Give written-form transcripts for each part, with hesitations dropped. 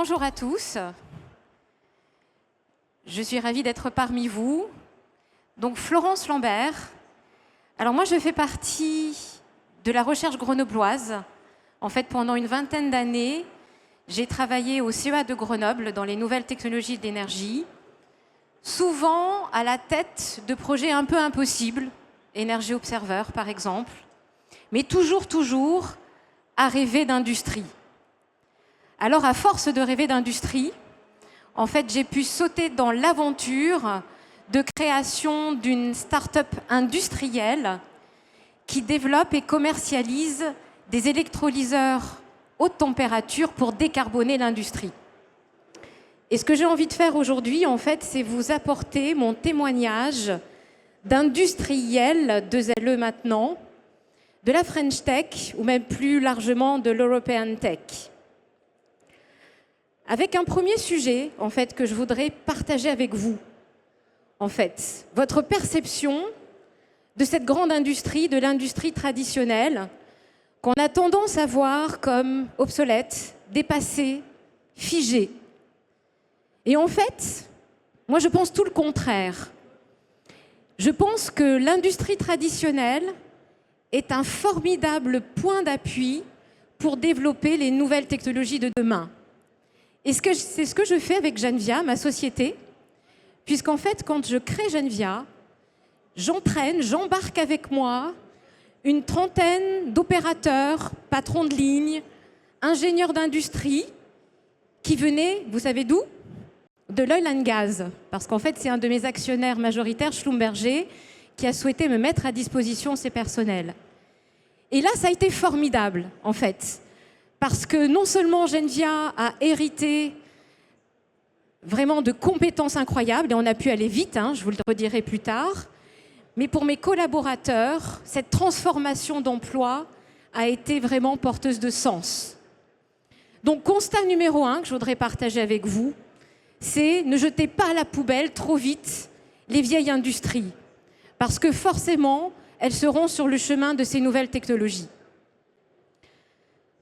Bonjour à tous. Je suis ravie d'être parmi vous. Donc Florence Lambert. Alors moi, je fais partie de la recherche grenobloise. En fait, pendant une vingtaine d'années, j'ai travaillé au CEA de Grenoble dans les nouvelles technologies d'énergie, souvent à la tête de projets un peu impossibles, Energy Observer par exemple, mais toujours à rêver d'industrie. Alors, à force de rêver d'industrie, en fait, j'ai pu sauter dans l'aventure de création d'une start-up industrielle qui développe et commercialise des électrolyseurs haute température pour décarboner l'industrie. Et ce que j'ai envie de faire aujourd'hui, en fait, c'est vous apporter mon témoignage d'industriel, 2 LE maintenant, de la French Tech, ou même plus largement de l'European Tech. Avec un premier sujet, en fait, que je voudrais partager avec vous. En fait, votre perception de cette grande industrie, de l'industrie traditionnelle, qu'on a tendance à voir comme obsolète, dépassée, figée. Et en fait, moi je pense tout le contraire. Je pense que l'industrie traditionnelle est un formidable point d'appui pour développer les nouvelles technologies de demain. Et c'est ce que je fais avec Genvia, ma société, puisqu'en fait, quand je crée Genvia, j'embarque avec moi une trentaine d'opérateurs, patrons de ligne, ingénieurs d'industrie, qui venaient, vous savez d'où? De l'oil and gas. Parce qu'en fait, c'est un de mes actionnaires majoritaires, Schlumberger, qui a souhaité me mettre à disposition ses personnels. Et là, ça a été formidable, en fait. Parce que non seulement Genvia a hérité vraiment de compétences incroyables, et on a pu aller vite, je vous le redirai plus tard, mais pour mes collaborateurs, cette transformation d'emploi a été vraiment porteuse de sens. Donc, constat numéro 1 que je voudrais partager avec vous, c'est ne jetez pas à la poubelle trop vite les vieilles industries, parce que forcément, elles seront sur le chemin de ces nouvelles technologies.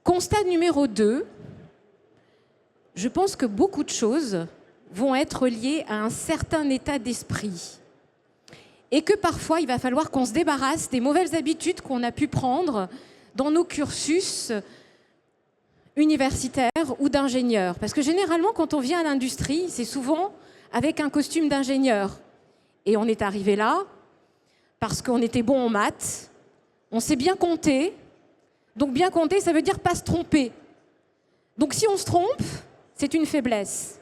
Constat numéro 2, je pense que beaucoup de choses vont être liées à un certain état d'esprit. Et que parfois, il va falloir qu'on se débarrasse des mauvaises habitudes qu'on a pu prendre dans nos cursus universitaires ou d'ingénieurs. Parce que généralement, quand on vient à l'industrie, c'est souvent avec un costume d'ingénieur. Et on est arrivé là parce qu'on était bon en maths, on sait bien compter. Donc bien compter, ça veut dire pas se tromper. Donc si on se trompe, c'est une faiblesse.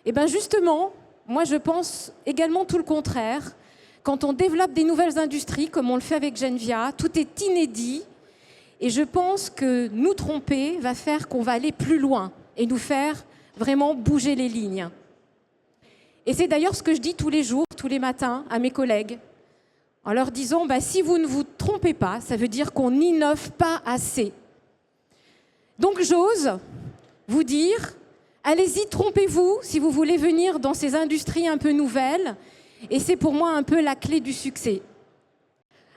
Et bien justement, moi je pense également tout le contraire. Quand on développe des nouvelles industries, comme on le fait avec Genvia, tout est inédit. Et je pense que nous tromper va faire qu'on va aller plus loin et nous faire vraiment bouger les lignes. Et c'est d'ailleurs ce que je dis tous les jours, tous les matins à mes collègues, en leur disant, si vous ne vous trompez pas, ça veut dire qu'on n'innove pas assez. Donc j'ose vous dire, allez-y, trompez-vous si vous voulez venir dans ces industries un peu nouvelles. Et c'est pour moi un peu la clé du succès.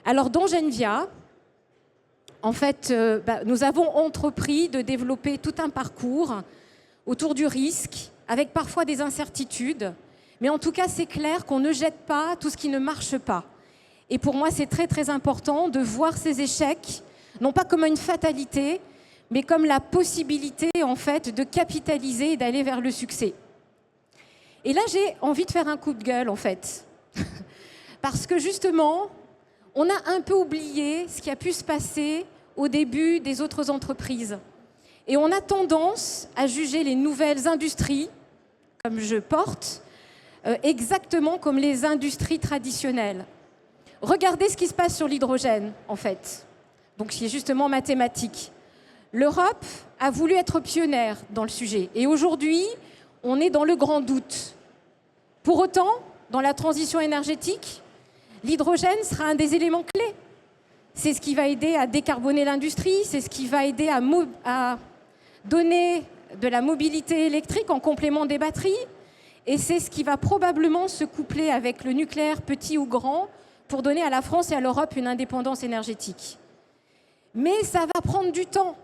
Alors dans Genvia, en fait, nous avons entrepris de développer tout un parcours autour du risque, avec parfois des incertitudes. Mais en tout cas, c'est clair qu'on ne jette pas tout ce qui ne marche pas. Et pour moi, c'est très important de voir ces échecs, non pas comme une fatalité, mais comme la possibilité, en fait, de capitaliser et d'aller vers le succès. Et là, j'ai envie de faire un coup de gueule, en fait. Parce que justement, on a un peu oublié ce qui a pu se passer au début des autres entreprises. Et on a tendance à juger les nouvelles industries, comme je porte, exactement comme les industries traditionnelles. Regardez ce qui se passe sur l'hydrogène, en fait. Donc, qui est justement mathématique. L'Europe a voulu être pionnière dans le sujet. Et aujourd'hui, on est dans le grand doute. Pour autant, dans la transition énergétique, l'hydrogène sera un des éléments clés. C'est ce qui va aider à décarboner l'industrie, c'est ce qui va aider à donner de la mobilité électrique en complément des batteries. Et c'est ce qui va probablement se coupler avec le nucléaire petit ou grand pour donner à la France et à l'Europe une indépendance énergétique. Mais ça va prendre du temps.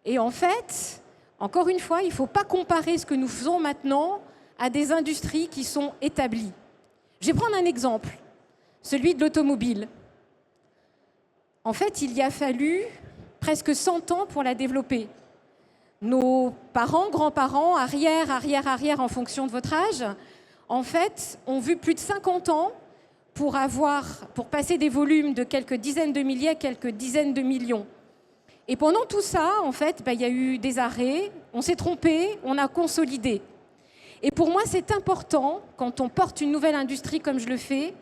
Et en fait, Encore une fois, il ne faut pas comparer ce que nous faisons maintenant à des industries qui sont établies. Je vais prendre un exemple, celui de l'automobile. En fait, il y a fallu presque 100 ans pour la développer. Nos parents, grands-parents, arrière en fonction de votre âge, en fait, ont vu plus de 50 ans pour passer des volumes de quelques dizaines de milliers à quelques dizaines de millions. Et pendant tout ça, en fait, il y a eu des arrêts, on s'est trompé, on a consolidé. Et pour moi, c'est important, quand on porte une nouvelle industrie comme je le fais,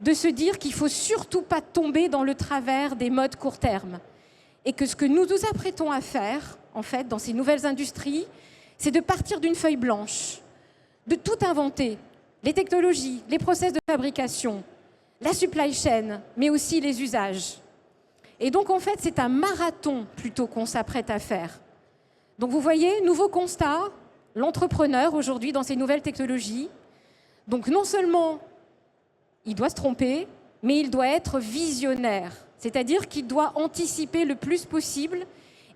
de se dire qu'il ne faut surtout pas tomber dans le travers des modes court terme. Et que ce que nous nous apprêtons à faire, en fait, dans ces nouvelles industries, c'est de partir d'une feuille blanche, de tout inventer, les technologies, les process de fabrication, la supply chain, mais aussi les usages. Et donc, en fait, c'est un marathon plutôt qu'on s'apprête à faire. Donc, vous voyez, nouveau constat, l'entrepreneur aujourd'hui dans ces nouvelles technologies. Donc, non seulement il doit se tromper, mais il doit être visionnaire. C'est-à-dire qu'il doit anticiper le plus possible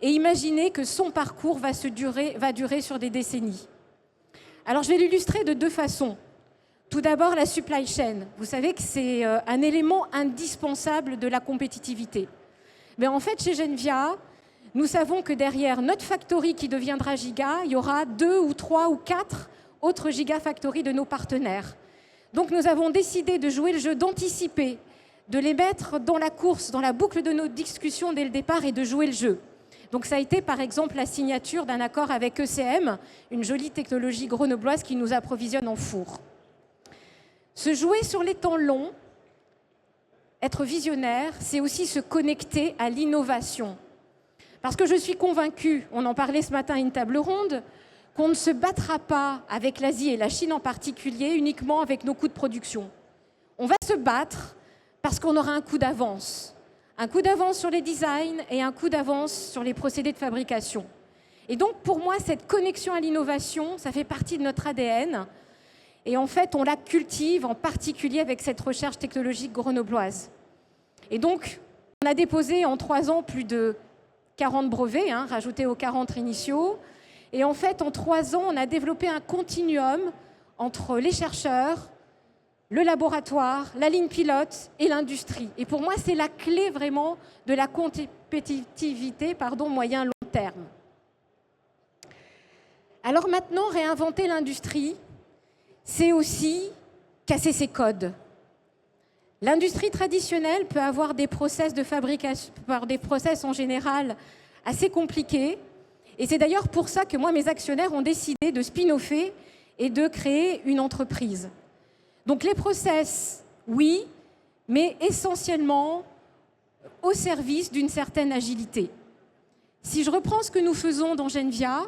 et imaginer que son parcours va durer sur des décennies. Alors, je vais l'illustrer de deux façons. Tout d'abord, la supply chain. Vous savez que c'est un élément indispensable de la compétitivité. Mais en fait, chez Genvia, nous savons que derrière notre factory qui deviendra Giga, il y aura 2 ou 3 ou 4 autres gigafactories de nos partenaires. Donc nous avons décidé de jouer le jeu, d'anticiper, de les mettre dans la course, dans la boucle de nos discussions dès le départ et de jouer le jeu. Donc ça a été par exemple la signature d'un accord avec ECM, une jolie technologie grenobloise qui nous approvisionne en four. Se jouer sur les temps longs, être visionnaire, c'est aussi se connecter à l'innovation. Parce que je suis convaincue, on en parlait ce matin à une table ronde, qu'on ne se battra pas avec l'Asie et la Chine en particulier uniquement avec nos coûts de production. On va se battre parce qu'on aura un coup d'avance. Un coup d'avance sur les designs et un coup d'avance sur les procédés de fabrication. Et donc pour moi, cette connexion à l'innovation, ça fait partie de notre ADN. Et en fait, on la cultive en particulier avec cette recherche technologique grenobloise. Et donc, on a déposé en 3 ans plus de 40 brevets, rajoutés aux 40 initiaux. Et en fait, en 3 ans, on a développé un continuum entre les chercheurs, le laboratoire, la ligne pilote et l'industrie. Et pour moi, c'est la clé vraiment de la compétitivité moyen-long terme. Alors maintenant, réinventer l'industrie, c'est aussi casser ses codes. L'industrie traditionnelle peut avoir des process de fabrication, des process en général assez compliqués. Et c'est d'ailleurs pour ça que moi, mes actionnaires ont décidé de spin-offer et de créer une entreprise. Donc les process, oui, mais essentiellement au service d'une certaine agilité. Si je reprends ce que nous faisons dans Genvia,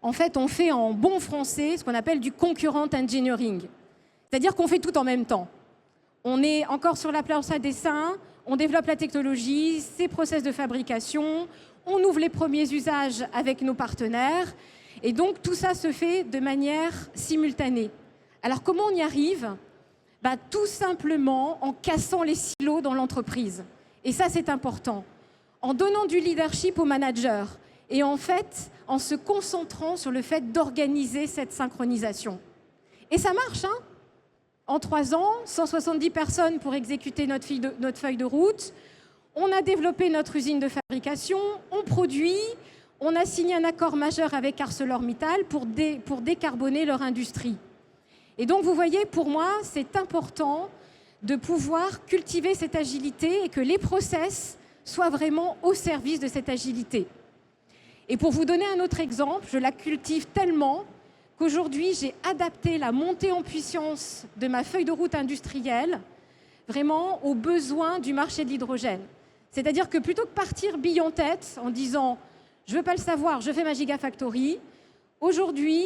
en fait, on fait en bon français ce qu'on appelle du concurrent engineering. C'est-à-dire qu'on fait tout en même temps. On est encore sur la planche à dessin, on développe la technologie, ses process de fabrication, on ouvre les premiers usages avec nos partenaires. Et donc, tout ça se fait de manière simultanée. Alors, comment on y arrive ? Tout simplement en cassant les silos dans l'entreprise. Et ça, c'est important. En donnant du leadership aux managers et en fait, en se concentrant sur le fait d'organiser cette synchronisation. Et ça marche, hein ? En 3 ans, 170 personnes pour exécuter notre feuille de route. On a développé notre usine de fabrication, on produit, on a signé un accord majeur avec ArcelorMittal pour décarboner leur industrie. Et donc, vous voyez, pour moi, c'est important de pouvoir cultiver cette agilité et que les process soient vraiment au service de cette agilité. Et pour vous donner un autre exemple, je la cultive tellement qu'aujourd'hui, j'ai adapté la montée en puissance de ma feuille de route industrielle vraiment aux besoins du marché de l'hydrogène. C'est-à-dire que plutôt que partir bille en tête en disant « je ne veux pas le savoir, je fais ma gigafactory », aujourd'hui,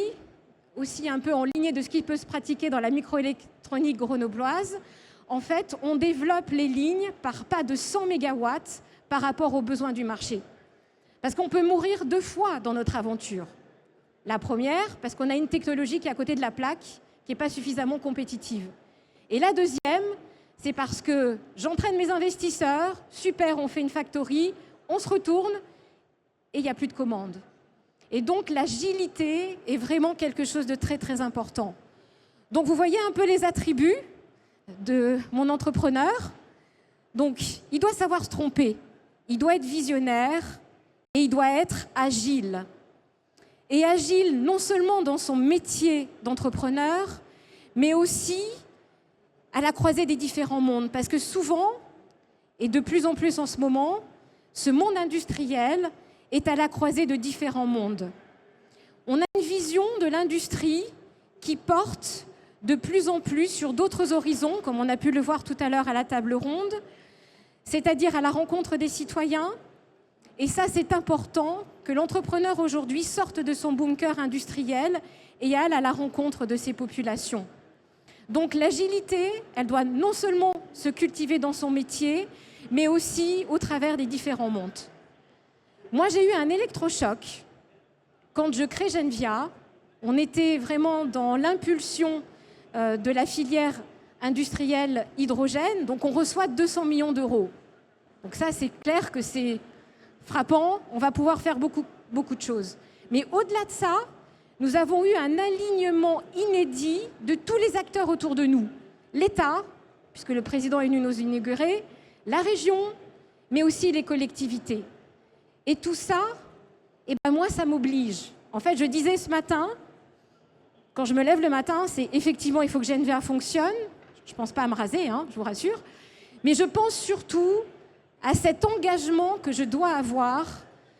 aussi un peu en lignée de ce qui peut se pratiquer dans la microélectronique grenobloise, en fait, on développe les lignes par pas de 100 mégawatts par rapport aux besoins du marché. Parce qu'on peut mourir 2 fois dans notre aventure. La première, parce qu'on a une technologie qui est à côté de la plaque, qui n'est pas suffisamment compétitive. Et la deuxième, c'est parce que j'entraîne mes investisseurs, super, on fait une factory, on se retourne et il n'y a plus de commandes. Et donc l'agilité est vraiment quelque chose de très très important. Donc vous voyez un peu les attributs de mon entrepreneur. Donc il doit savoir se tromper, il doit être visionnaire et il doit être agile. Et agile non seulement dans son métier d'entrepreneur, mais aussi à la croisée des différents mondes. Parce que souvent, et de plus en plus en ce moment, ce monde industriel est à la croisée de différents mondes. On a une vision de l'industrie qui porte de plus en plus sur d'autres horizons, comme on a pu le voir tout à l'heure à la table ronde, c'est-à-dire à la rencontre des citoyens. Et ça, c'est important que l'entrepreneur aujourd'hui sorte de son bunker industriel et aille à la rencontre de ces populations. Donc l'agilité, elle doit non seulement se cultiver dans son métier, mais aussi au travers des différents mondes. Moi, j'ai eu un électrochoc quand je crée Genvia. On était vraiment dans l'impulsion de la filière industrielle hydrogène, donc on reçoit 200 millions d'euros. Donc ça, c'est clair que c'est frappant, on va pouvoir faire beaucoup de choses. Mais au-delà de ça, nous avons eu un alignement inédit de tous les acteurs autour de nous. L'État, puisque le président est venu nous inaugurer, la région, mais aussi les collectivités. Et tout ça, eh ben moi, ça m'oblige. En fait, je disais ce matin, quand je me lève le matin, c'est effectivement, il faut que Genvia fonctionne. Je ne pense pas à me raser, hein, je vous rassure. Mais je pense surtout à cet engagement que je dois avoir,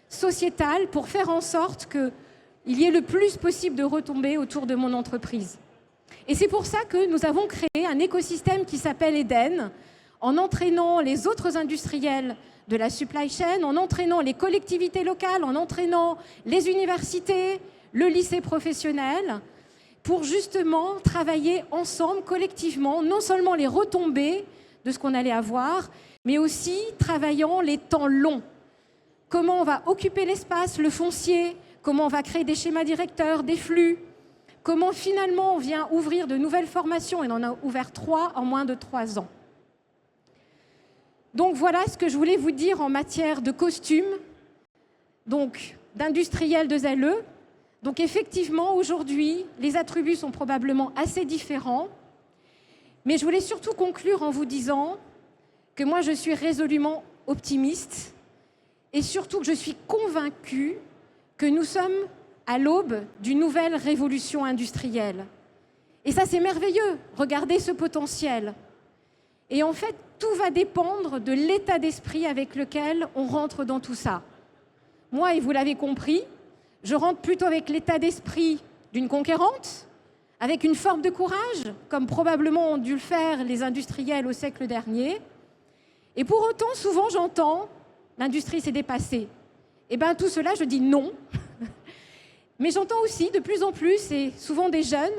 sociétal, pour faire en sorte qu'il y ait le plus possible de retombées autour de mon entreprise. Et c'est pour ça que nous avons créé un écosystème qui s'appelle Eden, en entraînant les autres industriels de la supply chain, en entraînant les collectivités locales, en entraînant les universités, le lycée professionnel, pour justement travailler ensemble, collectivement, non seulement les retombées de ce qu'on allait avoir, mais aussi travaillant les temps longs. Comment on va occuper l'espace, le foncier, comment on va créer des schémas directeurs, des flux, comment finalement on vient ouvrir de nouvelles formations, et on en a ouvert 3 en moins de 3 ans. Donc voilà ce que je voulais vous dire en matière de costumes, donc d'industriels de ZLE. Donc effectivement, aujourd'hui, les attributs sont probablement assez différents, mais je voulais surtout conclure en vous disant que moi, je suis résolument optimiste et surtout que je suis convaincue que nous sommes à l'aube d'une nouvelle révolution industrielle. Et ça, c'est merveilleux. Regardez ce potentiel. Et en fait, tout va dépendre de l'état d'esprit avec lequel on rentre dans tout ça. Moi, et vous l'avez compris, je rentre plutôt avec l'état d'esprit d'une conquérante, avec une forme de courage, comme probablement ont dû le faire les industriels au siècle dernier. Et pour autant, souvent, j'entends « l'industrie s'est dépassée ». Eh bien, tout cela, je dis non. Mais j'entends aussi de plus en plus, et souvent des jeunes,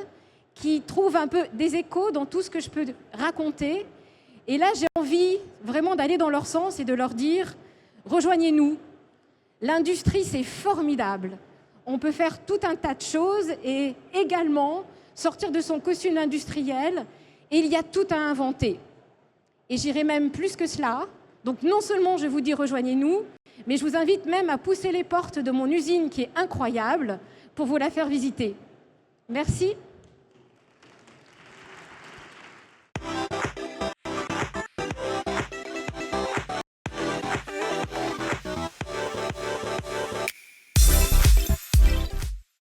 qui trouvent un peu des échos dans tout ce que je peux raconter. Et là, j'ai envie vraiment d'aller dans leur sens et de leur dire « rejoignez-nous ». L'industrie, c'est formidable. On peut faire tout un tas de choses et également sortir de son costume industriel. Et il y a tout à inventer. Et j'irai même plus que cela. Donc non seulement je vous dis rejoignez-nous, mais je vous invite même à pousser les portes de mon usine qui est incroyable pour vous la faire visiter. Merci.